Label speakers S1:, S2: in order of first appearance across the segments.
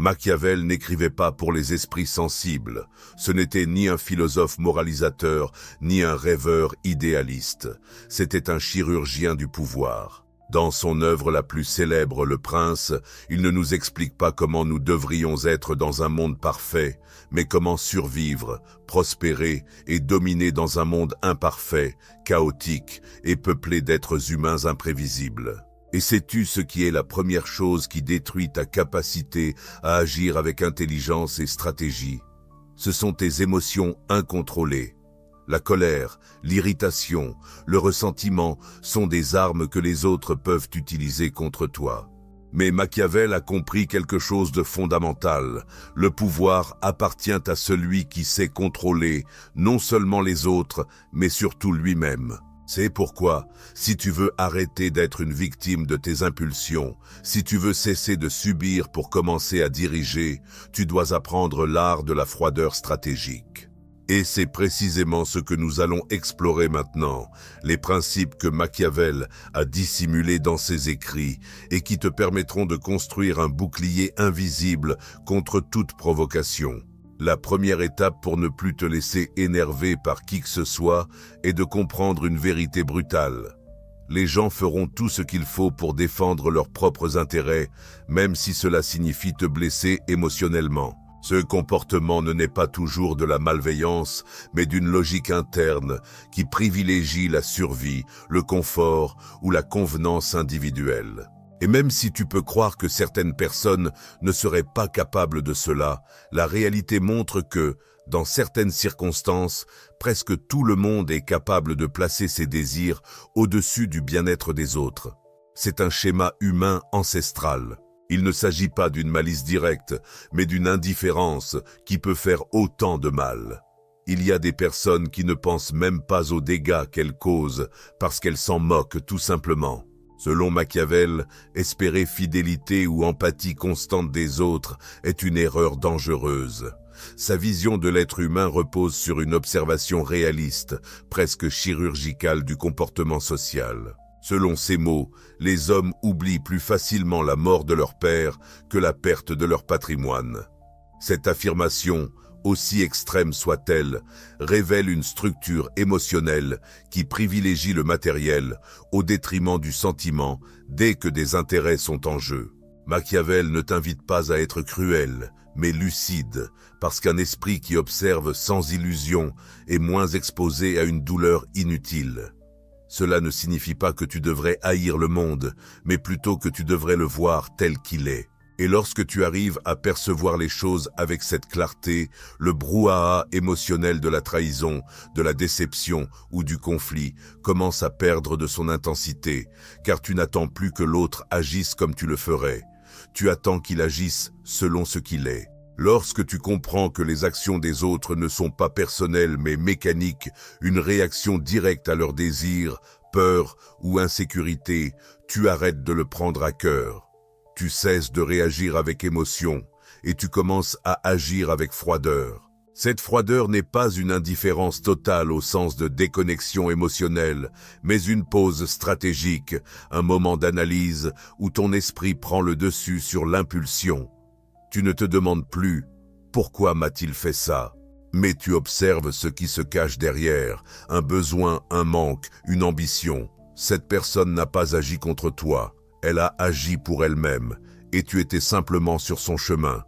S1: Machiavel n'écrivait pas pour les esprits sensibles. Ce n'était ni un philosophe moralisateur, ni un rêveur idéaliste. C'était un chirurgien du pouvoir. Dans son œuvre la plus célèbre, Le Prince, il ne nous explique pas comment nous devrions être dans un monde parfait, mais comment survivre, prospérer et dominer dans un monde imparfait, chaotique et peuplé d'êtres humains imprévisibles. Et sais-tu ce qui est la première chose qui détruit ta capacité à agir avec intelligence et stratégie? Ce sont tes émotions incontrôlées. La colère, l'irritation, le ressentiment sont des armes que les autres peuvent utiliser contre toi. Mais Machiavel a compris quelque chose de fondamental. Le pouvoir appartient à celui qui sait contrôler non seulement les autres, mais surtout lui-même. C'est pourquoi, si tu veux arrêter d'être une victime de tes impulsions, si tu veux cesser de subir pour commencer à diriger, tu dois apprendre l'art de la froideur stratégique. Et c'est précisément ce que nous allons explorer maintenant, les principes que Machiavel a dissimulés dans ses écrits et qui te permettront de construire un bouclier invisible contre toute provocation. La première étape pour ne plus te laisser énerver par qui que ce soit est de comprendre une vérité brutale. Les gens feront tout ce qu'il faut pour défendre leurs propres intérêts, même si cela signifie te blesser émotionnellement. Ce comportement ne naît pas toujours de la malveillance, mais d'une logique interne qui privilégie la survie, le confort ou la convenance individuelle. Et même si tu peux croire que certaines personnes ne seraient pas capables de cela, la réalité montre que, dans certaines circonstances, presque tout le monde est capable de placer ses désirs au-dessus du bien-être des autres. C'est un schéma humain ancestral. Il ne s'agit pas d'une malice directe, mais d'une indifférence qui peut faire autant de mal. Il y a des personnes qui ne pensent même pas aux dégâts qu'elles causent parce qu'elles s'en moquent tout simplement. Selon Machiavel, espérer fidélité ou empathie constante des autres est une erreur dangereuse. Sa vision de l'être humain repose sur une observation réaliste, presque chirurgicale du comportement social. Selon ces mots, les hommes oublient plus facilement la mort de leur père que la perte de leur patrimoine. Cette affirmation, aussi extrême soit-elle, révèle une structure émotionnelle qui privilégie le matériel au détriment du sentiment dès que des intérêts sont en jeu. Machiavel ne t'invite pas à être cruel, mais lucide, parce qu'un esprit qui observe sans illusion est moins exposé à une douleur inutile. Cela ne signifie pas que tu devrais haïr le monde, mais plutôt que tu devrais le voir tel qu'il est. Et lorsque tu arrives à percevoir les choses avec cette clarté, le brouhaha émotionnel de la trahison, de la déception ou du conflit commence à perdre de son intensité, car tu n'attends plus que l'autre agisse comme tu le ferais. Tu attends qu'il agisse selon ce qu'il est. Lorsque tu comprends que les actions des autres ne sont pas personnelles mais mécaniques, une réaction directe à leurs désirs, peur ou insécurité, tu arrêtes de le prendre à cœur. Tu cesses de réagir avec émotion et tu commences à agir avec froideur. Cette froideur n'est pas une indifférence totale au sens de déconnexion émotionnelle, mais une pause stratégique, un moment d'analyse où ton esprit prend le dessus sur l'impulsion. Tu ne te demandes plus « Pourquoi m'a-t-il fait ça ?» mais tu observes ce qui se cache derrière, un besoin, un manque, une ambition. Cette personne n'a pas agi contre toi, elle a agi pour elle-même, et tu étais simplement sur son chemin.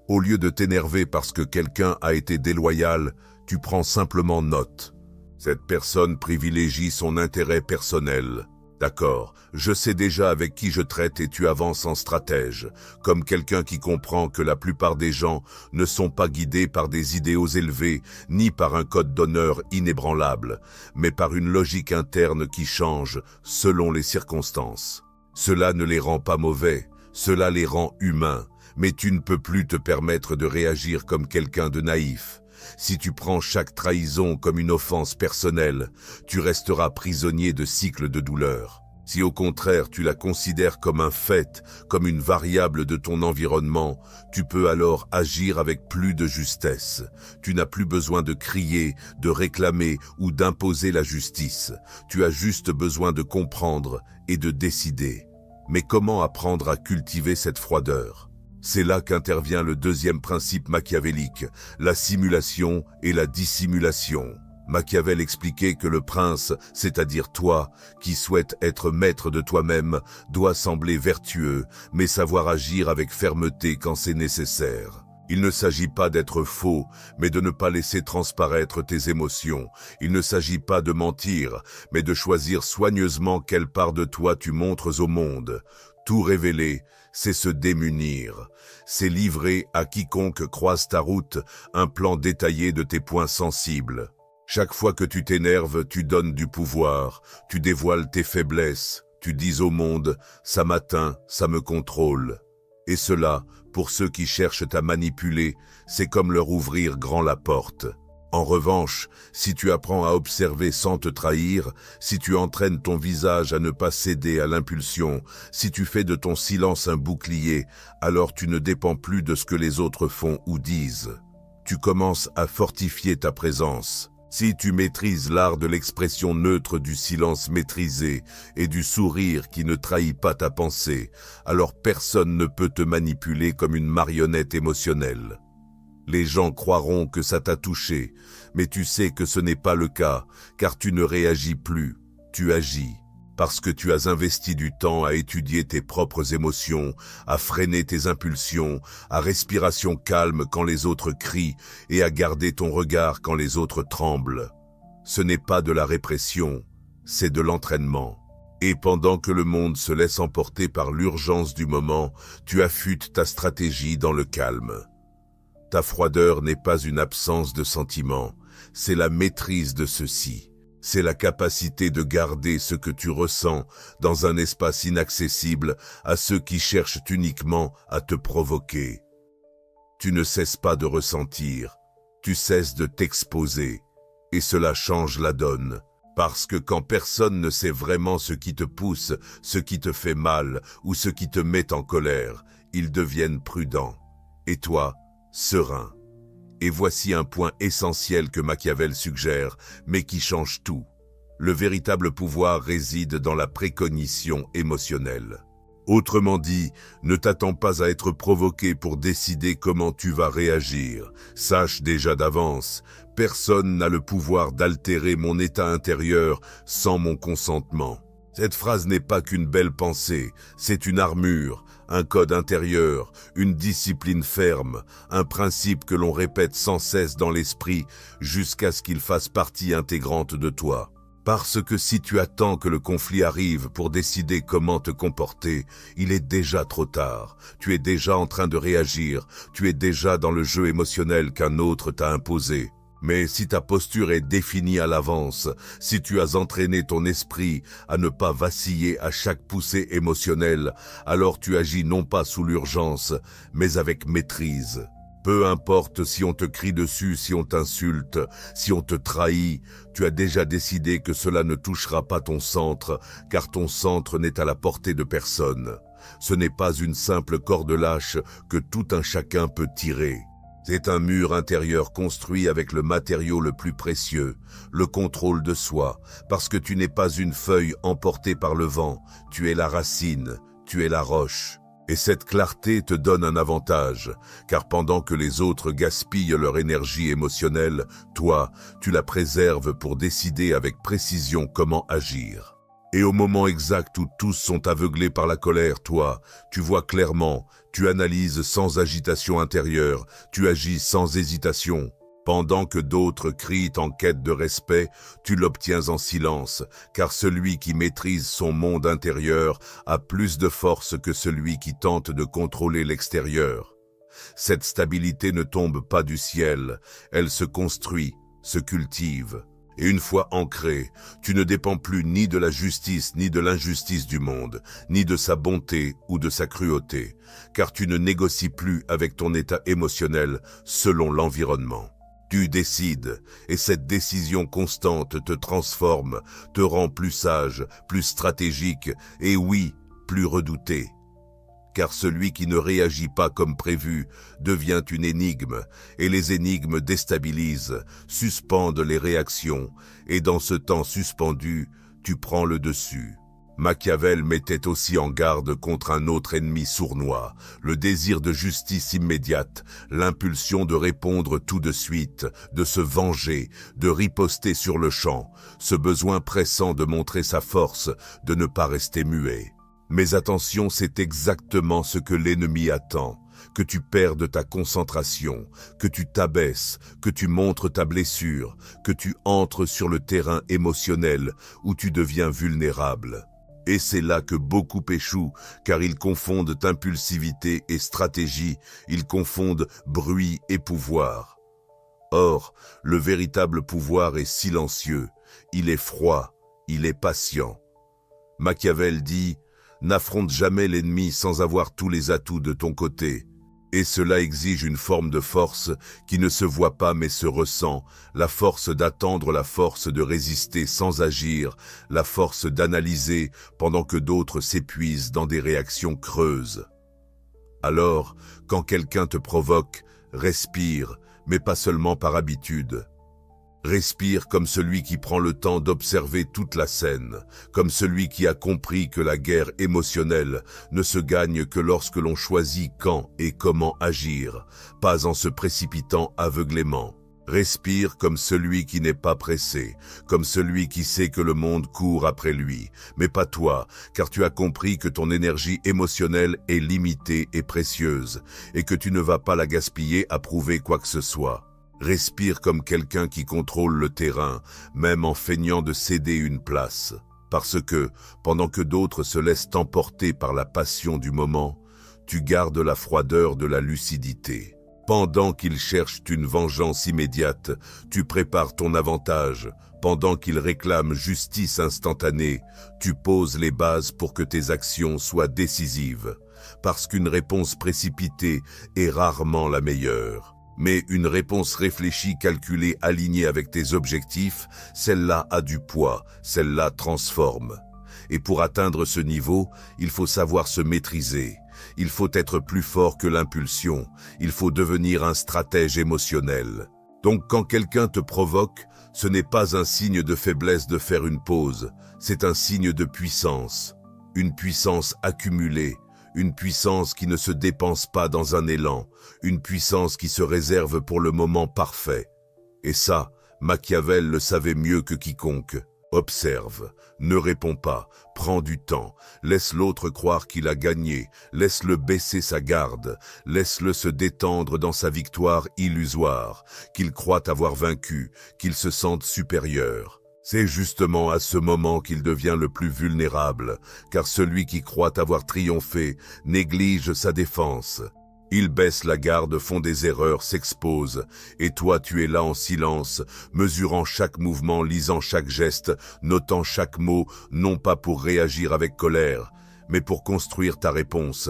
S1: Au lieu de t'énerver parce que quelqu'un a été déloyal, tu prends simplement note. Cette personne privilégie son intérêt personnel. D'accord, je sais déjà avec qui je traite et tu avances en stratège, comme quelqu'un qui comprend que la plupart des gens ne sont pas guidés par des idéaux élevés, ni par un code d'honneur inébranlable, mais par une logique interne qui change selon les circonstances. Cela ne les rend pas mauvais, cela les rend humains, mais tu ne peux plus te permettre de réagir comme quelqu'un de naïf. Si tu prends chaque trahison comme une offense personnelle, tu resteras prisonnier de cycles de douleur. Si au contraire tu la considères comme un fait, comme une variable de ton environnement, tu peux alors agir avec plus de justesse. Tu n'as plus besoin de crier, de réclamer ou d'imposer la justice. Tu as juste besoin de comprendre et de décider. Mais comment apprendre à cultiver cette froideur ? C'est là qu'intervient le deuxième principe machiavélique, la simulation et la dissimulation. Machiavel expliquait que le prince, c'est-à-dire toi, qui souhaite être maître de toi-même, doit sembler vertueux, mais savoir agir avec fermeté quand c'est nécessaire. Il ne s'agit pas d'être faux, mais de ne pas laisser transparaître tes émotions. Il ne s'agit pas de mentir, mais de choisir soigneusement quelle part de toi tu montres au monde. Tout révéler, c'est se démunir. C'est livrer à quiconque croise ta route un plan détaillé de tes points sensibles. Chaque fois que tu t'énerves, tu donnes du pouvoir, tu dévoiles tes faiblesses, tu dis au monde « ça m'atteint, ça me contrôle ». Et cela, pour ceux qui cherchent à manipuler, c'est comme leur ouvrir grand la porte. En revanche, si tu apprends à observer sans te trahir, si tu entraînes ton visage à ne pas céder à l'impulsion, si tu fais de ton silence un bouclier, alors tu ne dépends plus de ce que les autres font ou disent. Tu commences à fortifier ta présence. Si tu maîtrises l'art de l'expression neutre du silence maîtrisé et du sourire qui ne trahit pas ta pensée, alors personne ne peut te manipuler comme une marionnette émotionnelle. Les gens croiront que ça t'a touché, mais tu sais que ce n'est pas le cas, car tu ne réagis plus, tu agis. Parce que tu as investi du temps à étudier tes propres émotions, à freiner tes impulsions, à respiration calme quand les autres crient et à garder ton regard quand les autres tremblent. Ce n'est pas de la répression, c'est de l'entraînement. Et pendant que le monde se laisse emporter par l'urgence du moment, tu affûtes ta stratégie dans le calme. Ta froideur n'est pas une absence de sentiment, c'est la maîtrise de ceux-ci. C'est la capacité de garder ce que tu ressens dans un espace inaccessible à ceux qui cherchent uniquement à te provoquer. Tu ne cesses pas de ressentir, tu cesses de t'exposer, et cela change la donne. Parce que quand personne ne sait vraiment ce qui te pousse, ce qui te fait mal ou ce qui te met en colère, ils deviennent prudents. Et toi, serein. Et voici un point essentiel que Machiavel suggère, mais qui change tout. Le véritable pouvoir réside dans la précognition émotionnelle. Autrement dit, ne t'attends pas à être provoqué pour décider comment tu vas réagir. Sache déjà d'avance, personne n'a le pouvoir d'altérer mon état intérieur sans mon consentement. Cette phrase n'est pas qu'une belle pensée, c'est une armure, un code intérieur, une discipline ferme, un principe que l'on répète sans cesse dans l'esprit jusqu'à ce qu'il fasse partie intégrante de toi. Parce que si tu attends que le conflit arrive pour décider comment te comporter, il est déjà trop tard. Tu es déjà en train de réagir, tu es déjà dans le jeu émotionnel qu'un autre t'a imposé. Mais si ta posture est définie à l'avance, si tu as entraîné ton esprit à ne pas vaciller à chaque poussée émotionnelle, alors tu agis non pas sous l'urgence, mais avec maîtrise. Peu importe si on te crie dessus, si on t'insulte, si on te trahit, tu as déjà décidé que cela ne touchera pas ton centre, car ton centre n'est à la portée de personne. Ce n'est pas une simple corde lâche que tout un chacun peut tirer. C'est un mur intérieur construit avec le matériau le plus précieux, le contrôle de soi, parce que tu n'es pas une feuille emportée par le vent, tu es la racine, tu es la roche. Et cette clarté te donne un avantage, car pendant que les autres gaspillent leur énergie émotionnelle, toi, tu la préserves pour décider avec précision comment agir. Et au moment exact où tous sont aveuglés par la colère, toi, tu vois clairement, tu analyses sans agitation intérieure, tu agis sans hésitation. Pendant que d'autres crient en quête de respect, tu l'obtiens en silence, car celui qui maîtrise son monde intérieur a plus de force que celui qui tente de contrôler l'extérieur. Cette stabilité ne tombe pas du ciel, elle se construit, se cultive. Et une fois ancré, tu ne dépends plus ni de la justice ni de l'injustice du monde, ni de sa bonté ou de sa cruauté, car tu ne négocies plus avec ton état émotionnel selon l'environnement. Tu décides, et cette décision constante te transforme, te rend plus sage, plus stratégique, et oui, plus redouté. Car celui qui ne réagit pas comme prévu devient une énigme, et les énigmes déstabilisent, suspendent les réactions, et dans ce temps suspendu, tu prends le dessus. Machiavel mettait aussi en garde contre un autre ennemi sournois, le désir de justice immédiate, l'impulsion de répondre tout de suite, de se venger, de riposter sur le champ, ce besoin pressant de montrer sa force, de ne pas rester muet. Mais attention, c'est exactement ce que l'ennemi attend, que tu perdes ta concentration, que tu t'abaisses, que tu montres ta blessure, que tu entres sur le terrain émotionnel où tu deviens vulnérable. Et c'est là que beaucoup échouent, car ils confondent impulsivité et stratégie, ils confondent bruit et pouvoir. Or, le véritable pouvoir est silencieux, il est froid, il est patient. Machiavel dit « N'affronte jamais l'ennemi sans avoir tous les atouts de ton côté ». Et cela exige une forme de force qui ne se voit pas mais se ressent, la force d'attendre, la force de résister sans agir, la force d'analyser pendant que d'autres s'épuisent dans des réactions creuses. Alors, quand quelqu'un te provoque, respire, mais pas seulement par habitude. Respire comme celui qui prend le temps d'observer toute la scène, comme celui qui a compris que la guerre émotionnelle ne se gagne que lorsque l'on choisit quand et comment agir, pas en se précipitant aveuglément. Respire comme celui qui n'est pas pressé, comme celui qui sait que le monde court après lui, mais pas toi, car tu as compris que ton énergie émotionnelle est limitée et précieuse, et que tu ne vas pas la gaspiller à prouver quoi que ce soit. Respire comme quelqu'un qui contrôle le terrain, même en feignant de céder une place. Parce que, pendant que d'autres se laissent emporter par la passion du moment, tu gardes la froideur de la lucidité. Pendant qu'ils cherchent une vengeance immédiate, tu prépares ton avantage. Pendant qu'ils réclament justice instantanée, tu poses les bases pour que tes actions soient décisives. Parce qu'une réponse précipitée est rarement la meilleure. Mais une réponse réfléchie, calculée, alignée avec tes objectifs, celle-là a du poids, celle-là transforme. Et pour atteindre ce niveau, il faut savoir se maîtriser. Il faut être plus fort que l'impulsion. Il faut devenir un stratège émotionnel. Donc quand quelqu'un te provoque, ce n'est pas un signe de faiblesse de faire une pause. C'est un signe de puissance. Une puissance accumulée. Une puissance qui ne se dépense pas dans un élan, une puissance qui se réserve pour le moment parfait. Et ça, Machiavel le savait mieux que quiconque. Observe, ne réponds pas, prends du temps, laisse l'autre croire qu'il a gagné, laisse-le baisser sa garde, laisse-le se détendre dans sa victoire illusoire, qu'il croit avoir vaincu, qu'il se sente supérieur. C'est justement à ce moment qu'il devient le plus vulnérable, car celui qui croit avoir triomphé néglige sa défense. Il baisse la garde, font des erreurs, s'expose, et toi tu es là en silence, mesurant chaque mouvement, lisant chaque geste, notant chaque mot, non pas pour réagir avec colère, mais pour construire ta réponse,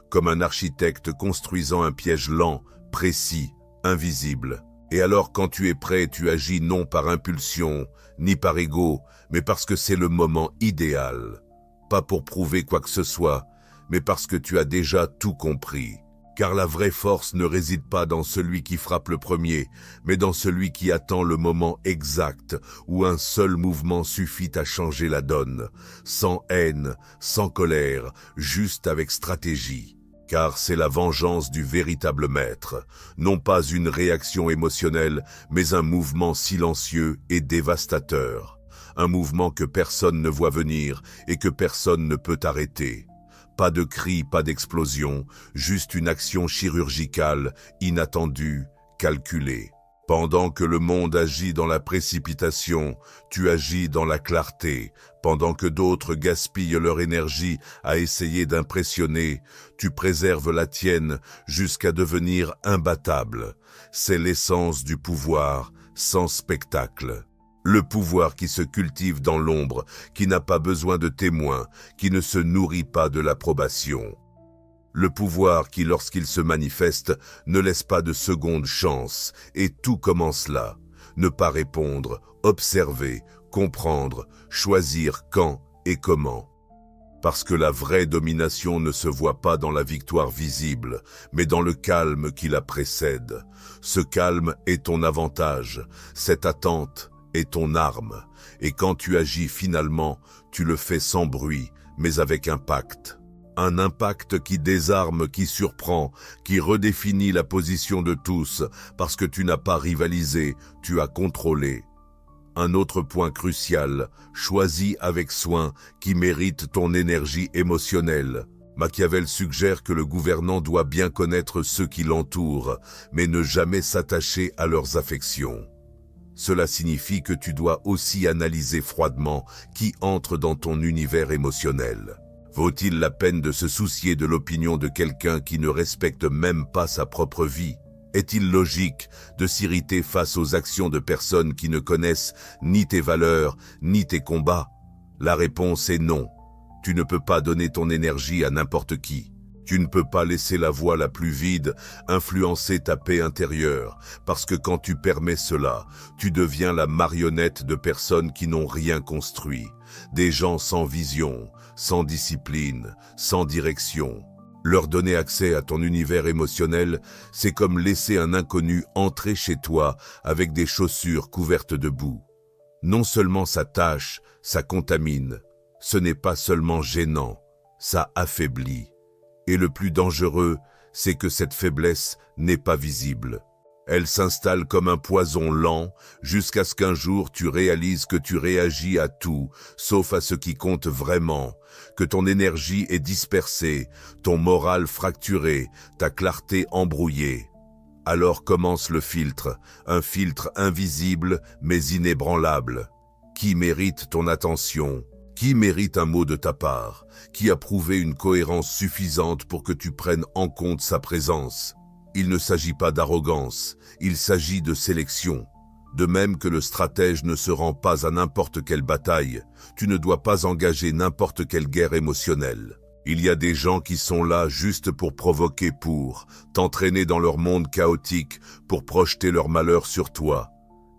S1: comme un architecte construisant un piège lent, précis, invisible. Et alors quand tu es prêt, tu agis non par impulsion, ni par ego, mais parce que c'est le moment idéal. Pas pour prouver quoi que ce soit, mais parce que tu as déjà tout compris. Car la vraie force ne réside pas dans celui qui frappe le premier, mais dans celui qui attend le moment exact, où un seul mouvement suffit à changer la donne, sans haine, sans colère, juste avec stratégie. Car c'est la vengeance du véritable maître, non pas une réaction émotionnelle, mais un mouvement silencieux et dévastateur. Un mouvement que personne ne voit venir et que personne ne peut arrêter. Pas de cri, pas d'explosion, juste une action chirurgicale, inattendue, calculée. Pendant que le monde agit dans la précipitation, tu agis dans la clarté. Pendant que d'autres gaspillent leur énergie à essayer d'impressionner, tu préserves la tienne jusqu'à devenir imbattable. C'est l'essence du pouvoir, sans spectacle. Le pouvoir qui se cultive dans l'ombre, qui n'a pas besoin de témoins, qui ne se nourrit pas de l'approbation. Le pouvoir qui, lorsqu'il se manifeste, ne laisse pas de seconde chance, et tout commence là. Ne pas répondre, observer, comprendre, choisir quand et comment. Parce que la vraie domination ne se voit pas dans la victoire visible, mais dans le calme qui la précède. Ce calme est ton avantage, cette attente est ton arme, et quand tu agis finalement, tu le fais sans bruit, mais avec impact. Un impact qui désarme, qui surprend, qui redéfinit la position de tous, parce que tu n'as pas rivalisé, tu as contrôlé. Un autre point crucial, choisis avec soin, qui mérite ton énergie émotionnelle. Machiavel suggère que le gouvernant doit bien connaître ceux qui l'entourent, mais ne jamais s'attacher à leurs affections. Cela signifie que tu dois aussi analyser froidement qui entre dans ton univers émotionnel. Vaut-il la peine de se soucier de l'opinion de quelqu'un qui ne respecte même pas sa propre vie? Est-il logique de s'irriter face aux actions de personnes qui ne connaissent ni tes valeurs, ni tes combats? La réponse est non. Tu ne peux pas donner ton énergie à n'importe qui. Tu ne peux pas laisser la voie la plus vide influencer ta paix intérieure, parce que quand tu permets cela, tu deviens la marionnette de personnes qui n'ont rien construit, des gens sans vision, sans discipline, sans direction. Leur donner accès à ton univers émotionnel, c'est comme laisser un inconnu entrer chez toi avec des chaussures couvertes de boue. Non seulement ça tâche, ça contamine, ce n'est pas seulement gênant, ça affaiblit. Et le plus dangereux, c'est que cette faiblesse n'est pas visible. Elle s'installe comme un poison lent jusqu'à ce qu'un jour tu réalises que tu réagis à tout, sauf à ce qui compte vraiment, que ton énergie est dispersée, ton moral fracturé, ta clarté embrouillée. Alors commence le filtre, un filtre invisible mais inébranlable. Qui mérite ton attention ? Qui mérite un mot de ta part? Qui a prouvé une cohérence suffisante pour que tu prennes en compte sa présence? Il ne s'agit pas d'arrogance, il s'agit de sélection. De même que le stratège ne se rend pas à n'importe quelle bataille, tu ne dois pas engager n'importe quelle guerre émotionnelle. Il y a des gens qui sont là juste pour provoquer, pour t'entraîner dans leur monde chaotique, pour projeter leur malheur sur toi.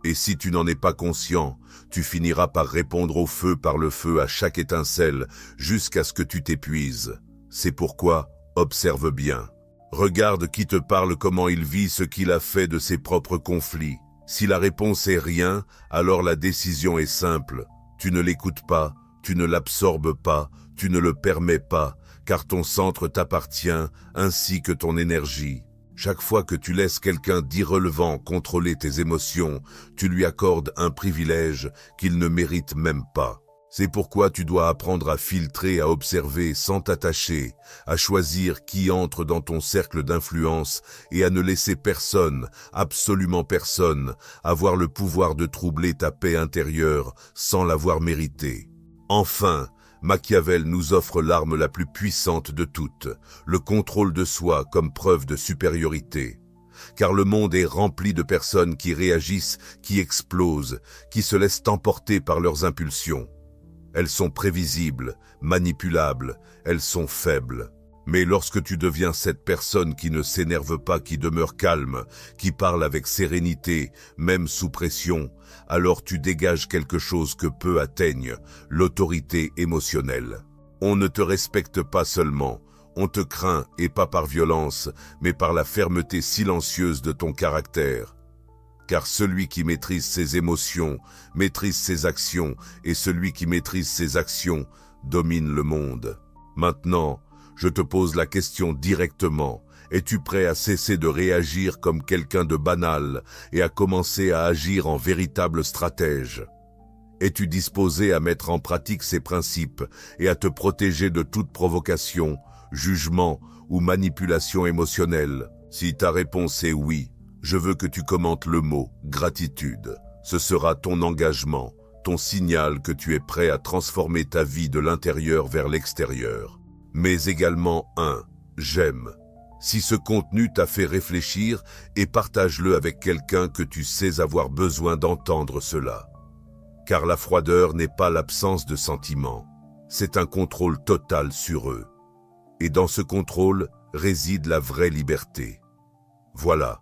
S1: Et si tu n'en es pas conscient, tu finiras par répondre au feu par le feu à chaque étincelle, jusqu'à ce que tu t'épuises. C'est pourquoi, observe bien. Regarde qui te parle, comment il vit, ce qu'il a fait de ses propres conflits. Si la réponse est rien, alors la décision est simple. Tu ne l'écoutes pas, tu ne l'absorbes pas, tu ne le permets pas, car ton centre t'appartient, ainsi que ton énergie. Chaque fois que tu laisses quelqu'un d'irrelevant contrôler tes émotions, tu lui accordes un privilège qu'il ne mérite même pas. C'est pourquoi tu dois apprendre à filtrer, à observer sans t'attacher, à choisir qui entre dans ton cercle d'influence et à ne laisser personne, absolument personne, avoir le pouvoir de troubler ta paix intérieure sans l'avoir mérité. Enfin, Machiavel nous offre l'arme la plus puissante de toutes, le contrôle de soi comme preuve de supériorité. Car le monde est rempli de personnes qui réagissent, qui explosent, qui se laissent emporter par leurs impulsions. Elles sont prévisibles, manipulables, elles sont faibles. Mais lorsque tu deviens cette personne qui ne s'énerve pas, qui demeure calme, qui parle avec sérénité, même sous pression, alors tu dégages quelque chose que peu atteignent, l'autorité émotionnelle. On ne te respecte pas seulement, on te craint, et pas par violence, mais par la fermeté silencieuse de ton caractère. Car celui qui maîtrise ses émotions, maîtrise ses actions, et celui qui maîtrise ses actions, domine le monde. Maintenant, je te pose la question directement. Es-tu prêt à cesser de réagir comme quelqu'un de banal et à commencer à agir en véritable stratège? Es-tu disposé à mettre en pratique ces principes et à te protéger de toute provocation, jugement ou manipulation émotionnelle? Si ta réponse est oui, je veux que tu commentes le mot « gratitude ». Ce sera ton engagement, ton signal que tu es prêt à transformer ta vie de l'intérieur vers l'extérieur. Mais également un « j'aime ». Si ce contenu t'a fait réfléchir, et partage-le avec quelqu'un que tu sais avoir besoin d'entendre cela. Car la froideur n'est pas l'absence de sentiments, c'est un contrôle total sur eux. Et dans ce contrôle réside la vraie liberté. Voilà,